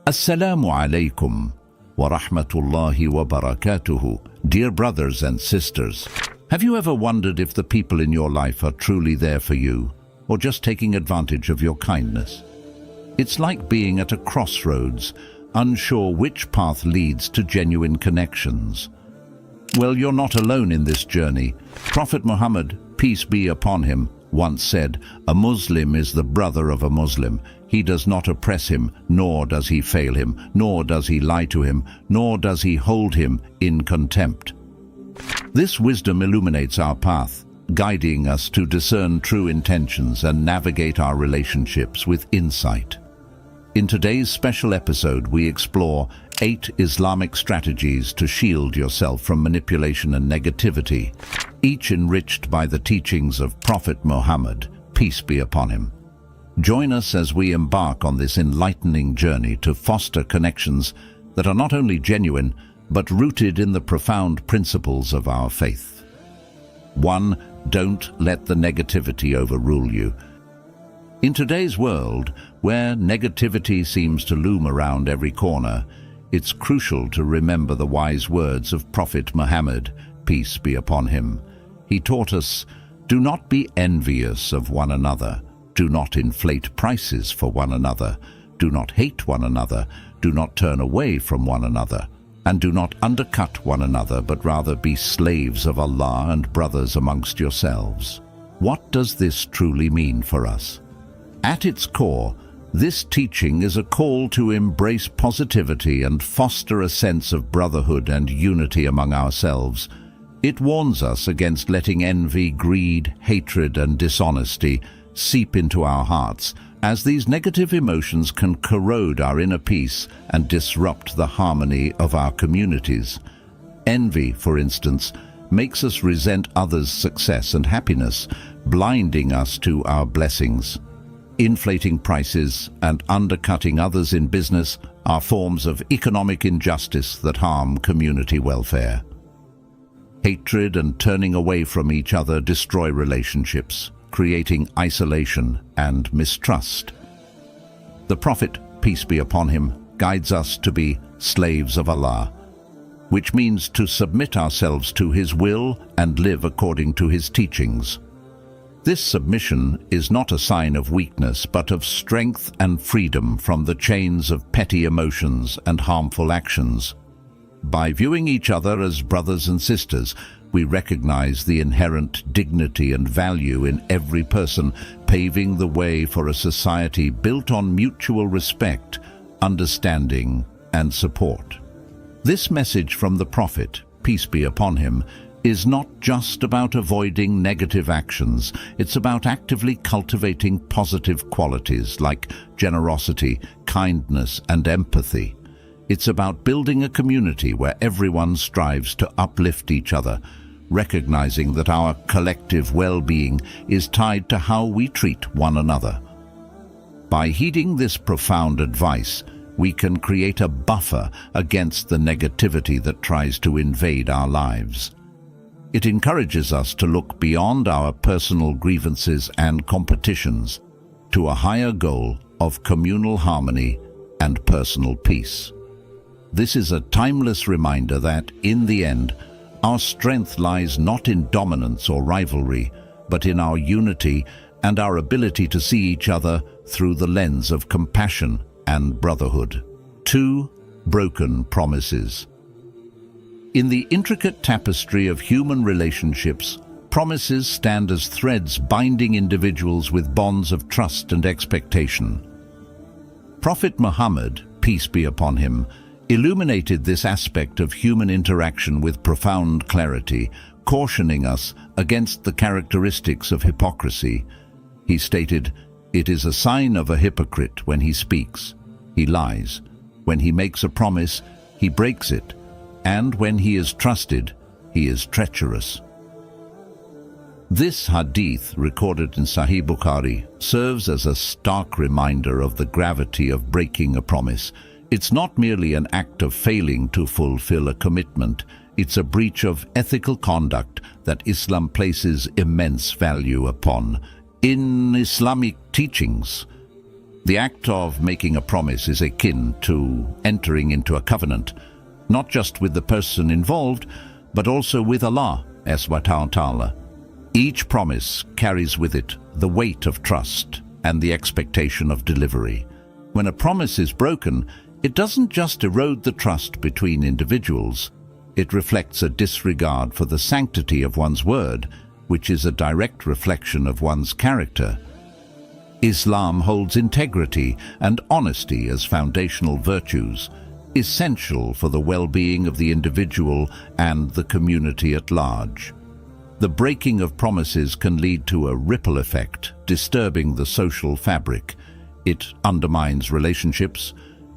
Assalamu alaikum wa rahmatullahi wa barakatuhu. Dear brothers and sisters, have you ever wondered if the people in your life are truly there for you, or just taking advantage of your kindness? It's like being at a crossroads, unsure which path leads to genuine connections. Well, you're not alone in this journey. Prophet Muhammad, peace be upon him, once said, "A Muslim is the brother of a Muslim. He does not oppress him, nor does he fail him, nor does he lie to him, nor does he hold him in contempt." This wisdom illuminates our path, guiding us to discern true intentions and navigate our relationships with insight. In today's special episode, we explore 8 Islamic strategies to shield yourself from manipulation and negativity, each enriched by the teachings of Prophet Muhammad, peace be upon him. Join us as we embark on this enlightening journey to foster connections that are not only genuine, but rooted in the profound principles of our faith. 1. Don't let the negativity overrule you. In today's world, where negativity seems to loom around every corner, it's crucial to remember the wise words of Prophet Muhammad, peace be upon him. He taught us, "Do not be envious of one another. Do not inflate prices for one another. Do not hate one another. Do not turn away from one another. And do not undercut one another, but rather be slaves of Allah and brothers amongst yourselves." What does this truly mean for us? At its core, this teaching is a call to embrace positivity and foster a sense of brotherhood and unity among ourselves. It warns us against letting envy, greed, hatred, and dishonesty seep into our hearts, as these negative emotions can corrode our inner peace and disrupt the harmony of our communities. Envy, for instance, makes us resent others' success and happiness, blinding us to our blessings. Inflating prices and undercutting others in business are forms of economic injustice that harm community welfare. Hatred and turning away from each other destroy relationships, creating isolation and mistrust. The Prophet, peace be upon him, guides us to be slaves of Allah, which means to submit ourselves to His will and live according to His teachings. This submission is not a sign of weakness, but of strength and freedom from the chains of petty emotions and harmful actions. By viewing each other as brothers and sisters, we recognize the inherent dignity and value in every person, paving the way for a society built on mutual respect, understanding, and support. This message from the Prophet, peace be upon him, is not just about avoiding negative actions. It's about actively cultivating positive qualities like generosity, kindness, and empathy. It's about building a community where everyone strives to uplift each other, recognizing that our collective well-being is tied to how we treat one another. By heeding this profound advice, we can create a buffer against the negativity that tries to invade our lives. It encourages us to look beyond our personal grievances and competitions to a higher goal of communal harmony and personal peace. This is a timeless reminder that, in the end, our strength lies not in dominance or rivalry, but in our unity and our ability to see each other through the lens of compassion and brotherhood. 2. Broken promises. In the intricate tapestry of human relationships, promises stand as threads binding individuals with bonds of trust and expectation. Prophet Muhammad, peace be upon him, illuminated this aspect of human interaction with profound clarity, cautioning us against the characteristics of hypocrisy. He stated, "It is a sign of a hypocrite when he speaks, he lies. When he makes a promise, he breaks it. And when he is trusted, he is treacherous." This hadith, recorded in Sahih Bukhari, serves as a stark reminder of the gravity of breaking a promise. It's not merely an act of failing to fulfill a commitment, it's a breach of ethical conduct that Islam places immense value upon. In Islamic teachings, The act of making a promise is akin to entering into a covenant, not just with the person involved, but also with Allah subhanahu wa ta'ala. Each promise carries with it the weight of trust and the expectation of delivery. When a promise is broken, it doesn't just erode the trust between individuals. It reflects a disregard for the sanctity of one's word, which is a direct reflection of one's character. Islam holds integrity and honesty as foundational virtues, essential for the well-being of the individual and the community at large. The breaking of promises can lead to a ripple effect, disturbing the social fabric. It undermines relationships,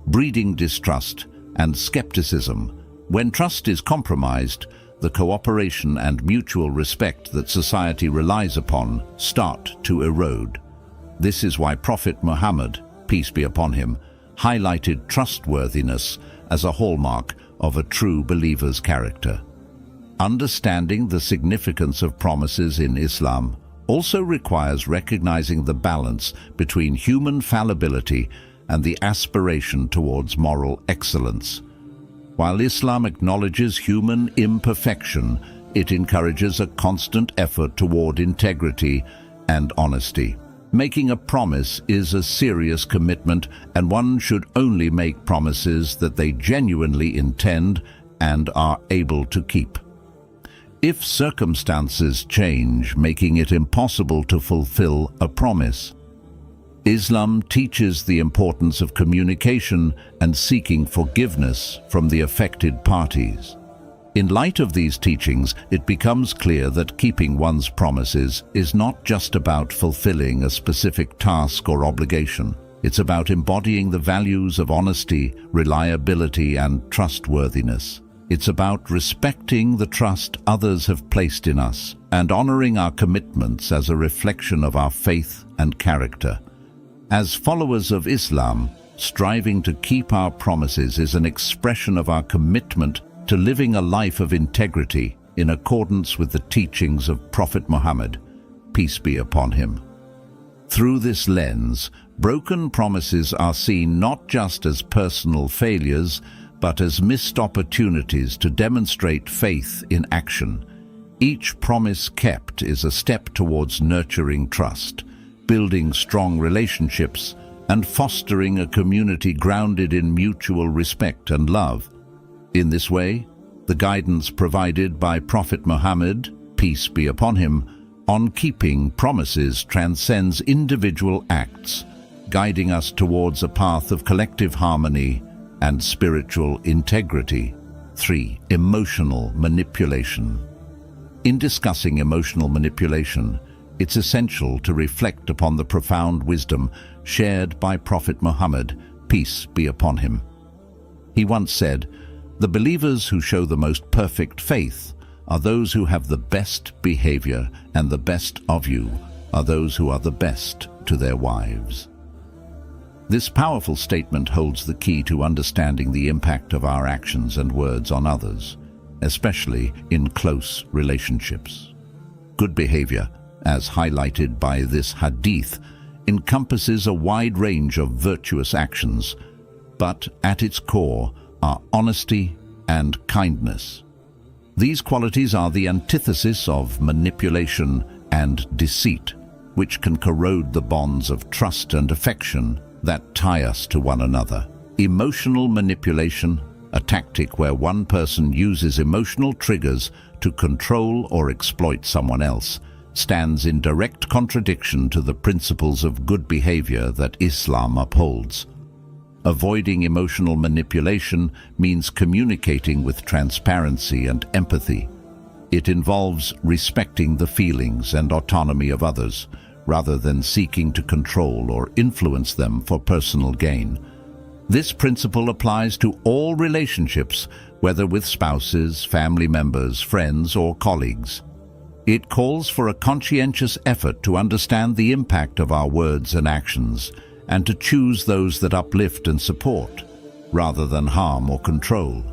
breeding distrust and skepticism. When trust is compromised, the cooperation and mutual respect that society relies upon start to erode. This is why Prophet Muhammad, peace be upon him, highlighted trustworthiness as a hallmark of a true believer's character. Understanding the significance of promises in Islam also requires recognizing the balance between human fallibility and the aspiration towards moral excellence. While Islam acknowledges human imperfection, it encourages a constant effort toward integrity and honesty. Making a promise is a serious commitment, and one should only make promises that they genuinely intend and are able to keep. If circumstances change, making it impossible to fulfill a promise, Islam teaches the importance of communication and seeking forgiveness from the affected parties. In light of these teachings, it becomes clear that keeping one's promises is not just about fulfilling a specific task or obligation. It's about embodying the values of honesty, reliability, and trustworthiness. It's about respecting the trust others have placed in us and honoring our commitments as a reflection of our faith and character. As followers of Islam, striving to keep our promises is an expression of our commitment to living a life of integrity in accordance with the teachings of Prophet Muhammad, peace be upon him. Through this lens, broken promises are seen not just as personal failures, but as missed opportunities to demonstrate faith in action. Each promise kept is a step towards nurturing trust, building strong relationships, and fostering a community grounded in mutual respect and love. In this way, the guidance provided by Prophet Muhammad, peace be upon him, on keeping promises transcends individual acts, guiding us towards a path of collective harmony and spiritual integrity. 3. Emotional manipulation. In discussing emotional manipulation, it's essential to reflect upon the profound wisdom shared by Prophet Muhammad, peace be upon him. He once said, "The believers who show the most perfect faith are those who have the best behavior, and the best of you are those who are the best to their wives." This powerful statement holds the key to understanding the impact of our actions and words on others, especially in close relationships. Good behavior, as highlighted by this hadith, encompasses a wide range of virtuous actions, but at its core are honesty and kindness. These qualities are the antithesis of manipulation and deceit, which can corrode the bonds of trust and affection that tie us to one another. Emotional manipulation, a tactic where one person uses emotional triggers to control or exploit someone else, stands in direct contradiction to the principles of good behavior that Islam upholds. Avoiding emotional manipulation means communicating with transparency and empathy. It involves respecting the feelings and autonomy of others, rather than seeking to control or influence them for personal gain. This principle applies to all relationships, whether with spouses, family members, friends, or colleagues. It calls for a conscientious effort to understand the impact of our words and actions, and to choose those that uplift and support, rather than harm or control.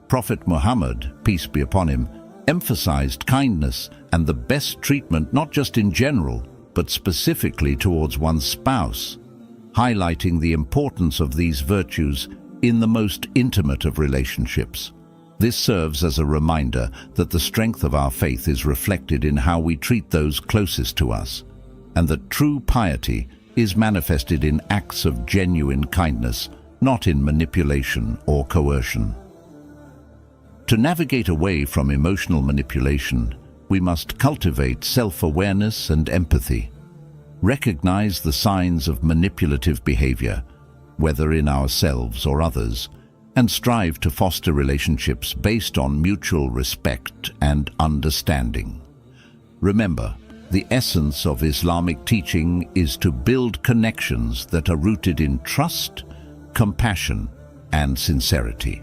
Prophet Muhammad, peace be upon him, emphasized kindness and the best treatment not just in general, but specifically towards one's spouse, highlighting the importance of these virtues in the most intimate of relationships. This serves as a reminder that the strength of our faith is reflected in how we treat those closest to us, and that true piety is manifested in acts of genuine kindness, not in manipulation or coercion. To navigate away from emotional manipulation, we must cultivate self-awareness and empathy. Recognize the signs of manipulative behavior, whether in ourselves or others, and strive to foster relationships based on mutual respect and understanding. Remember, the essence of Islamic teaching is to build connections that are rooted in trust, compassion, and sincerity.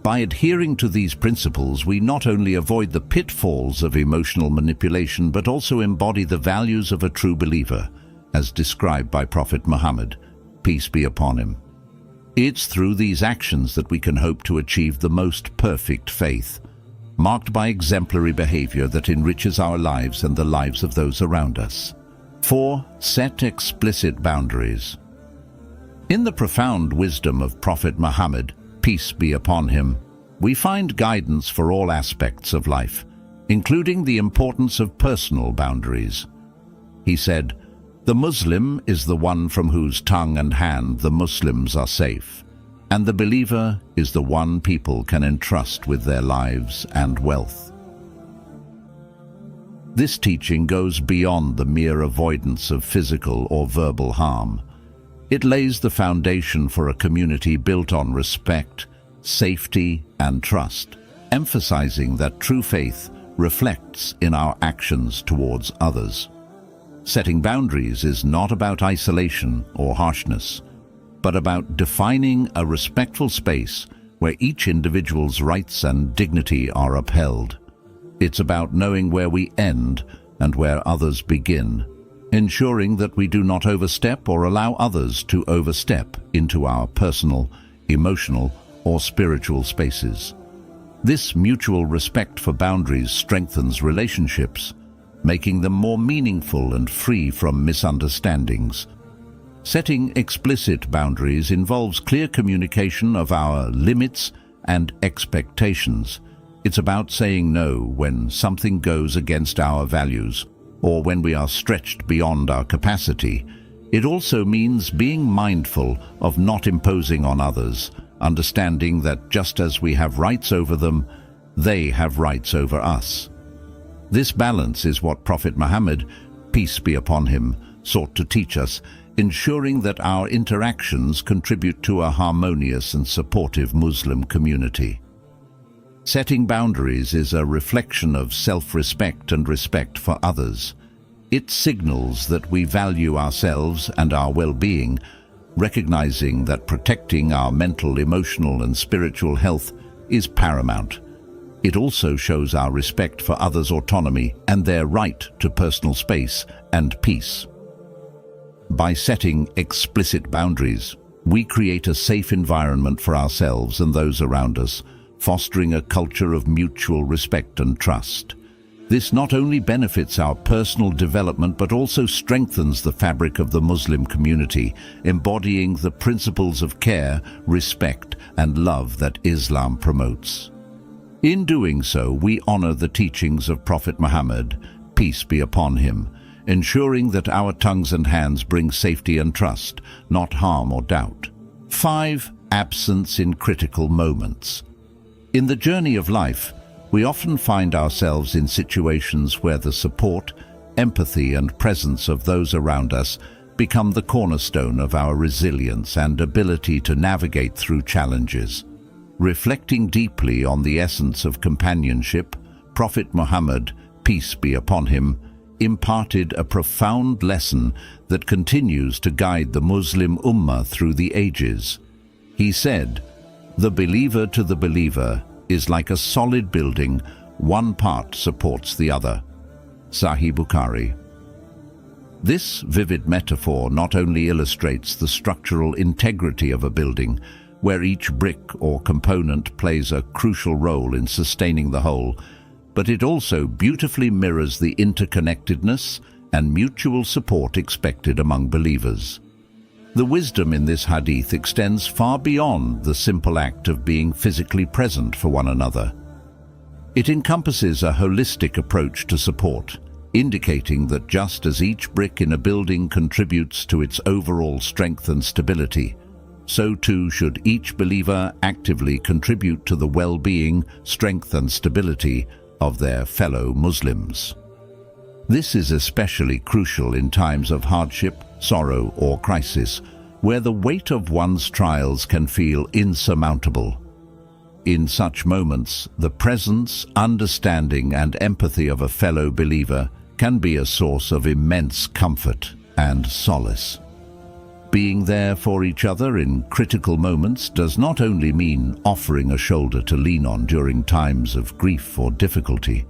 By adhering to these principles, we not only avoid the pitfalls of emotional manipulation, but also embody the values of a true believer, as described by Prophet Muhammad, peace be upon him. It's through these actions that we can hope to achieve the most perfect faith, marked by exemplary behavior that enriches our lives and the lives of those around us. 4. Set explicit boundaries. In the profound wisdom of Prophet Muhammad, peace be upon him, we find guidance for all aspects of life, including the importance of personal boundaries. He said, "The Muslim is the one from whose tongue and hand the Muslims are safe, and the believer is the one people can entrust with their lives and wealth." This teaching goes beyond the mere avoidance of physical or verbal harm. It lays the foundation for a community built on respect, safety, and trust, emphasizing that true faith reflects in our actions towards others. Setting boundaries is not about isolation or harshness, but about defining a respectful space where each individual's rights and dignity are upheld. It's about knowing where we end and where others begin, ensuring that we do not overstep or allow others to overstep into our personal, emotional, or spiritual spaces. This mutual respect for boundaries strengthens relationships, making them more meaningful and free from misunderstandings. Setting explicit boundaries involves clear communication of our limits and expectations. It's about saying no when something goes against our values or when we are stretched beyond our capacity. It also means being mindful of not imposing on others, understanding that just as we have rights over them, they have rights over us. This balance is what Prophet Muhammad, peace be upon him, sought to teach us, ensuring that our interactions contribute to a harmonious and supportive Muslim community. Setting boundaries is a reflection of self-respect and respect for others. It signals that we value ourselves and our well-being, recognizing that protecting our mental, emotional, and spiritual health is paramount. It also shows our respect for others' autonomy and their right to personal space and peace. By setting explicit boundaries, we create a safe environment for ourselves and those around us, fostering a culture of mutual respect and trust. This not only benefits our personal development but also strengthens the fabric of the Muslim community, embodying the principles of care, respect, and love that Islam promotes. In doing so, we honor the teachings of Prophet Muhammad, peace be upon him, ensuring that our tongues and hands bring safety and trust, not harm or doubt. 5. Absence in critical moments. In the journey of life, we often find ourselves in situations where the support, empathy, and presence of those around us become the cornerstone of our resilience and ability to navigate through challenges. Reflecting deeply on the essence of companionship, Prophet Muhammad, peace be upon him, imparted a profound lesson that continues to guide the Muslim Ummah through the ages. He said, "The believer to the believer is like a solid building, one part supports the other." Sahih Bukhari. This vivid metaphor not only illustrates the structural integrity of a building, where each brick or component plays a crucial role in sustaining the whole, but it also beautifully mirrors the interconnectedness and mutual support expected among believers. The wisdom in this hadith extends far beyond the simple act of being physically present for one another. It encompasses a holistic approach to support, indicating that just as each brick in a building contributes to its overall strength and stability, so too should each believer actively contribute to the well-being, strength and stability of their fellow Muslims. This is especially crucial in times of hardship, sorrow or crisis, where the weight of one's trials can feel insurmountable. In such moments, the presence, understanding and empathy of a fellow believer can be a source of immense comfort and solace. Being there for each other in critical moments does not only mean offering a shoulder to lean on during times of grief or difficulty.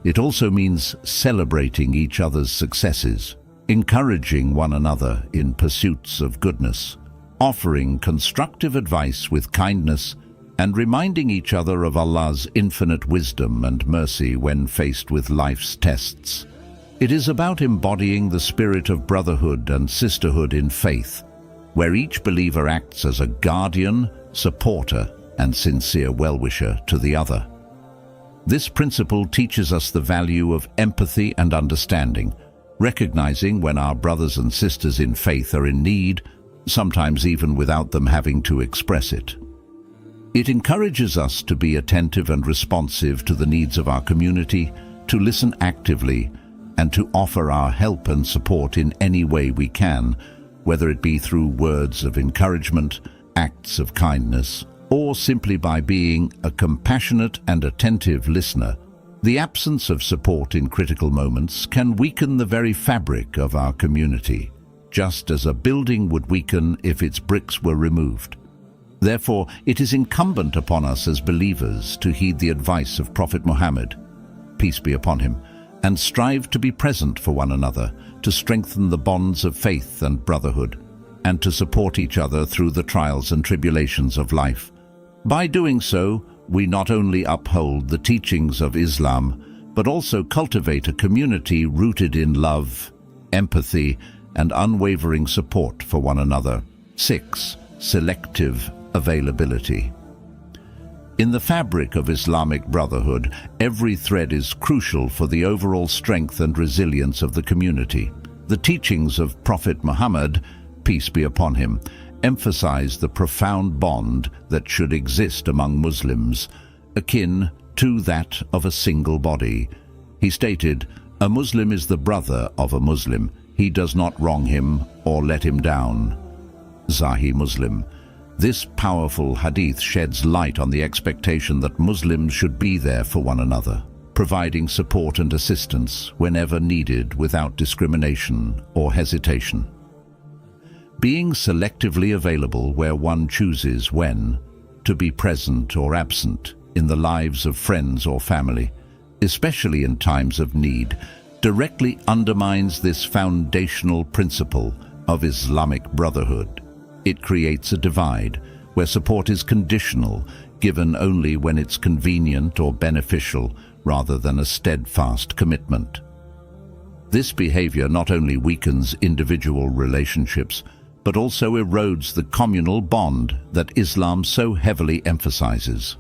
It also means celebrating each other's successes, encouraging one another in pursuits of goodness, offering constructive advice with kindness, and reminding each other of Allah's infinite wisdom and mercy when faced with life's tests. It is about embodying the spirit of brotherhood and sisterhood in faith, where each believer acts as a guardian, supporter, and sincere well-wisher to the other. This principle teaches us the value of empathy and understanding, recognizing when our brothers and sisters in faith are in need, sometimes even without them having to express it. It encourages us to be attentive and responsive to the needs of our community, to listen actively, and to offer our help and support in any way we can, whether it be through words of encouragement, acts of kindness, or simply by being a compassionate and attentive listener. The absence of support in critical moments can weaken the very fabric of our community, just as a building would weaken if its bricks were removed. Therefore, it is incumbent upon us as believers to heed the advice of Prophet Muhammad, peace be upon him, and strive to be present for one another, to strengthen the bonds of faith and brotherhood, and to support each other through the trials and tribulations of life. By doing so, we not only uphold the teachings of Islam, but also cultivate a community rooted in love, empathy, and unwavering support for one another. 6. Selective availability. In the fabric of Islamic brotherhood, every thread is crucial for the overall strength and resilience of the community. The teachings of Prophet Muhammad, peace be upon him, emphasize the profound bond that should exist among Muslims, akin to that of a single body. He stated, "A Muslim is the brother of a Muslim. He does not wrong him or let him down." Sahih Muslim. This powerful hadith sheds light on the expectation that Muslims should be there for one another, providing support and assistance whenever needed without discrimination or hesitation. Being selectively available where one chooses when to be present or absent in the lives of friends or family, especially in times of need, directly undermines this foundational principle of Islamic brotherhood. It creates a divide where support is conditional, given only when it's convenient or beneficial, rather than a steadfast commitment. This behavior not only weakens individual relationships, but also erodes the communal bond that Islam so heavily emphasizes.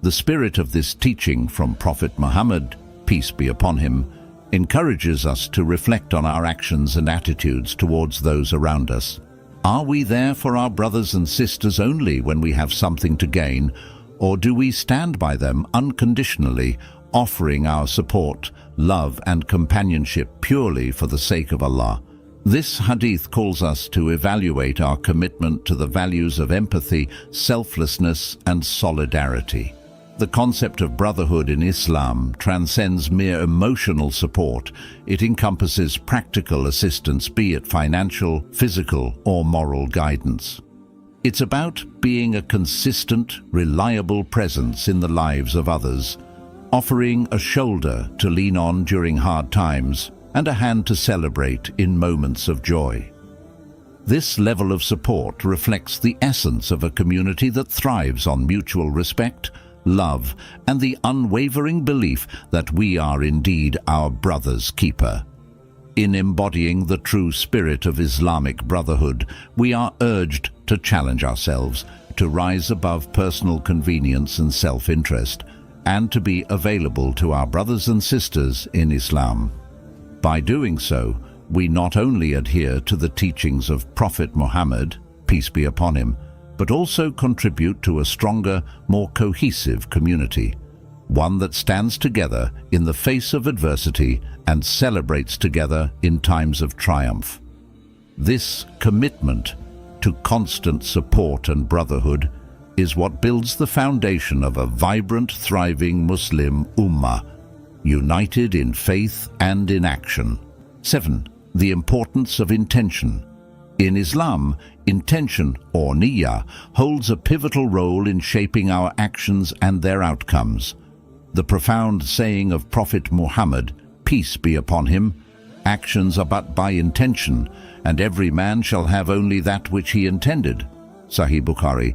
The spirit of this teaching from Prophet Muhammad, peace be upon him, encourages us to reflect on our actions and attitudes towards those around us. Are we there for our brothers and sisters only when we have something to gain, or do we stand by them unconditionally, offering our support, love and companionship purely for the sake of Allah? This hadith calls us to evaluate our commitment to the values of empathy, selflessness and solidarity. The concept of brotherhood in Islam transcends mere emotional support. It encompasses practical assistance, be it financial, physical, or moral guidance. It's about being a consistent, reliable presence in the lives of others, offering a shoulder to lean on during hard times and a hand to celebrate in moments of joy. This level of support reflects the essence of a community that thrives on mutual respect, love, and the unwavering belief that we are indeed our brother's keeper. In embodying the true spirit of Islamic brotherhood, we are urged to challenge ourselves, to rise above personal convenience and self-interest, and to be available to our brothers and sisters in Islam. By doing so, we not only adhere to the teachings of Prophet Muhammad, peace be upon him, but also contribute to a stronger, more cohesive community, one that stands together in the face of adversity and celebrates together in times of triumph. This commitment to constant support and brotherhood is what builds the foundation of a vibrant, thriving Muslim ummah, united in faith and in action. 7. The importance of intention. In Islam, intention, or niyyah, holds a pivotal role in shaping our actions and their outcomes. The profound saying of Prophet Muhammad, peace be upon him, actions are but by intention, and every man shall have only that which he intended, Sahih Bukhari,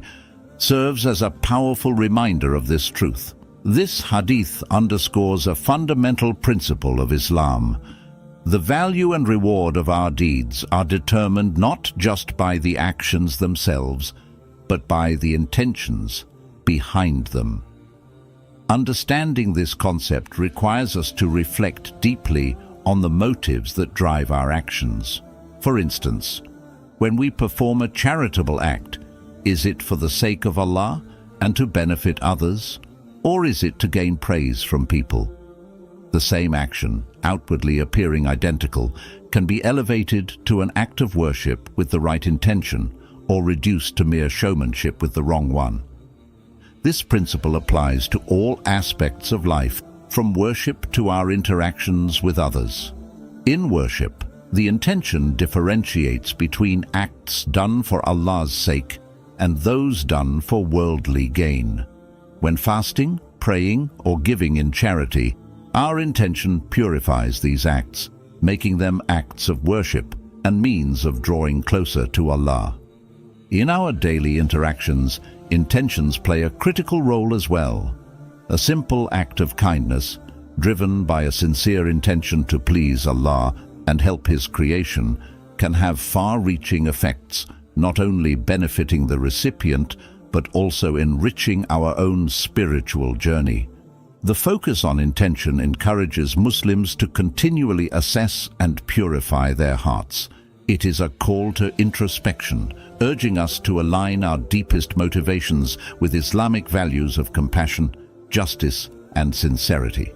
serves as a powerful reminder of this truth. This hadith underscores a fundamental principle of Islam. The value and reward of our deeds are determined not just by the actions themselves, but by the intentions behind them. Understanding this concept requires us to reflect deeply on the motives that drive our actions. For instance, when we perform a charitable act, is it for the sake of Allah and to benefit others, or is it to gain praise from people? The same action, outwardly appearing identical, can be elevated to an act of worship with the right intention, or reduced to mere showmanship with the wrong one. This principle applies to all aspects of life, from worship to our interactions with others. In worship, the intention differentiates between acts done for Allah's sake and those done for worldly gain. When fasting, praying, or giving in charity, our intention purifies these acts, making them acts of worship and means of drawing closer to Allah. In our daily interactions, intentions play a critical role as well. A simple act of kindness, driven by a sincere intention to please Allah and help His creation, can have far-reaching effects, not only benefiting the recipient, but also enriching our own spiritual journey. The focus on intention encourages Muslims to continually assess and purify their hearts. It is a call to introspection, urging us to align our deepest motivations with Islamic values of compassion, justice, and sincerity.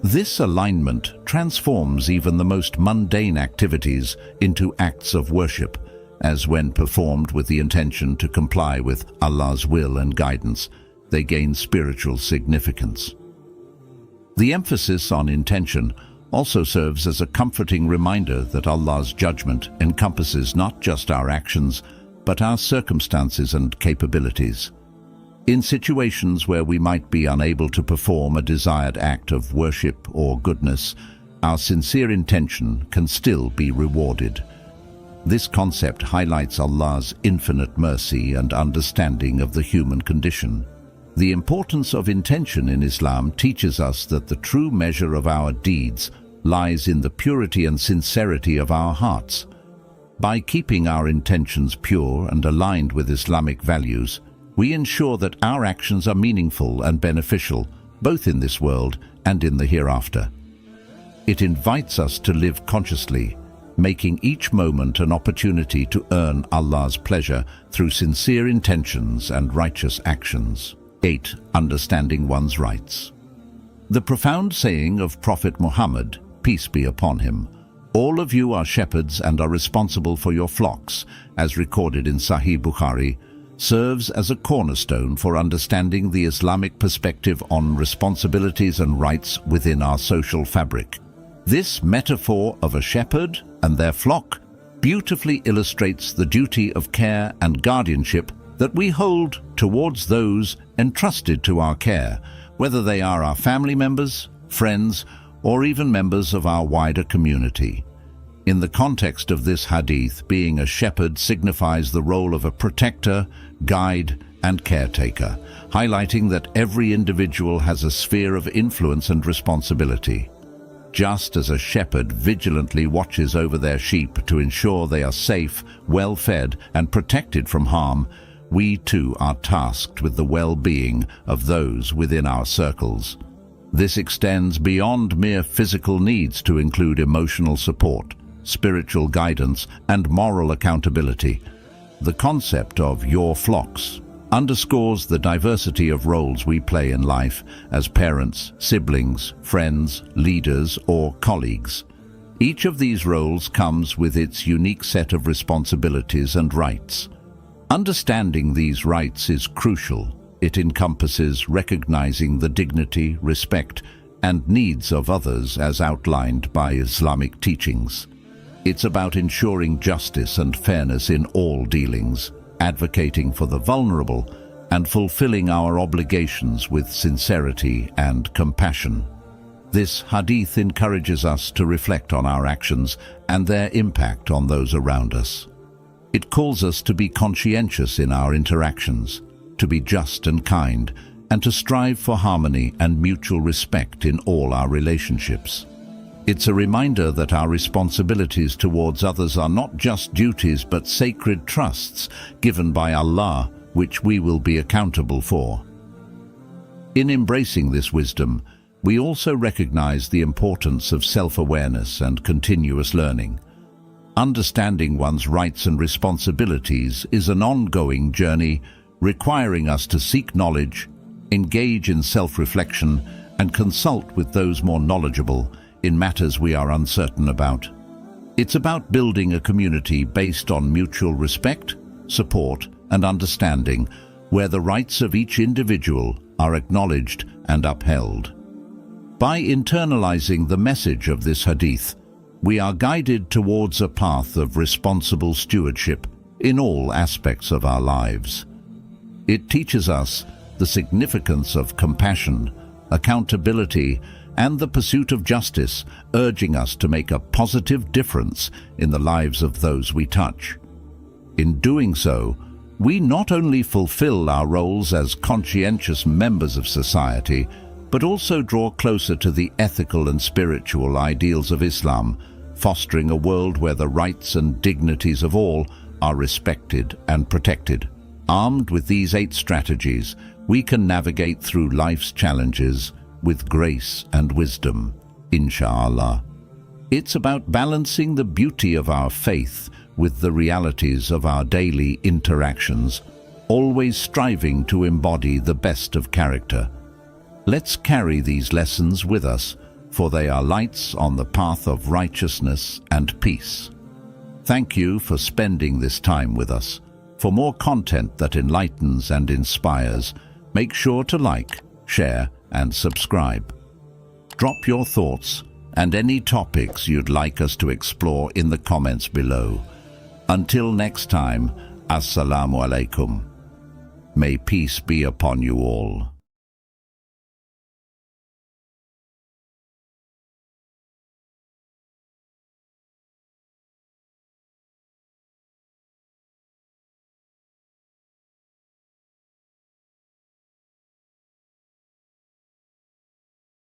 This alignment transforms even the most mundane activities into acts of worship, as when performed with the intention to comply with Allah's will and guidance, they gain spiritual significance. The emphasis on intention also serves as a comforting reminder that Allah's judgment encompasses not just our actions, but our circumstances and capabilities. In situations where we might be unable to perform a desired act of worship or goodness, our sincere intention can still be rewarded. This concept highlights Allah's infinite mercy and understanding of the human condition. The importance of intention in Islam teaches us that the true measure of our deeds lies in the purity and sincerity of our hearts. By keeping our intentions pure and aligned with Islamic values, we ensure that our actions are meaningful and beneficial, both in this world and in the hereafter. It invites us to live consciously, making each moment an opportunity to earn Allah's pleasure through sincere intentions and righteous actions. 8. Understanding one's rights. The profound saying of Prophet Muhammad, peace be upon him, all of you are shepherds and are responsible for your flocks, as recorded in Sahih Bukhari, serves as a cornerstone for understanding the Islamic perspective on responsibilities and rights within our social fabric. This metaphor of a shepherd and their flock beautifully illustrates the duty of care and guardianship that we hold towards those entrusted to our care, whether they are our family members, friends, or even members of our wider community. In the context of this hadith, being a shepherd signifies the role of a protector, guide, and caretaker, highlighting that every individual has a sphere of influence and responsibility. Just as a shepherd vigilantly watches over their sheep to ensure they are safe, well-fed, and protected from harm, we too are tasked with the well-being of those within our circles. This extends beyond mere physical needs to include emotional support, spiritual guidance, and moral accountability. The concept of your flocks underscores the diversity of roles we play in life as parents, siblings, friends, leaders, or colleagues. Each of these roles comes with its unique set of responsibilities and rights. Understanding these rights is crucial. It encompasses recognizing the dignity, respect, and needs of others as outlined by Islamic teachings. It's about ensuring justice and fairness in all dealings, advocating for the vulnerable, and fulfilling our obligations with sincerity and compassion. This hadith encourages us to reflect on our actions and their impact on those around us. It calls us to be conscientious in our interactions, to be just and kind, and to strive for harmony and mutual respect in all our relationships. It's a reminder that our responsibilities towards others are not just duties but sacred trusts given by Allah, which we will be accountable for. In embracing this wisdom, we also recognize the importance of self-awareness and continuous learning. Understanding one's rights and responsibilities is an ongoing journey, requiring us to seek knowledge, engage in self-reflection, and consult with those more knowledgeable in matters we are uncertain about. It's about building a community based on mutual respect, support, and understanding, where the rights of each individual are acknowledged and upheld. By internalizing the message of this hadith, we are guided towards a path of responsible stewardship in all aspects of our lives. It teaches us the significance of compassion, accountability, and the pursuit of justice, urging us to make a positive difference in the lives of those we touch. In doing so, we not only fulfill our roles as conscientious members of society, but also draw closer to the ethical and spiritual ideals of Islam, fostering a world where the rights and dignities of all are respected and protected. Armed with these 8 strategies, we can navigate through life's challenges with grace and wisdom, inshallah. It's about balancing the beauty of our faith with the realities of our daily interactions, always striving to embody the best of character. Let's carry these lessons with us, for they are lights on the path of righteousness and peace. Thank you for spending this time with us. For more content that enlightens and inspires, make sure to like, share, and subscribe. Drop your thoughts and any topics you'd like us to explore in the comments below. Until next time, Assalamu alaikum. May peace be upon you all.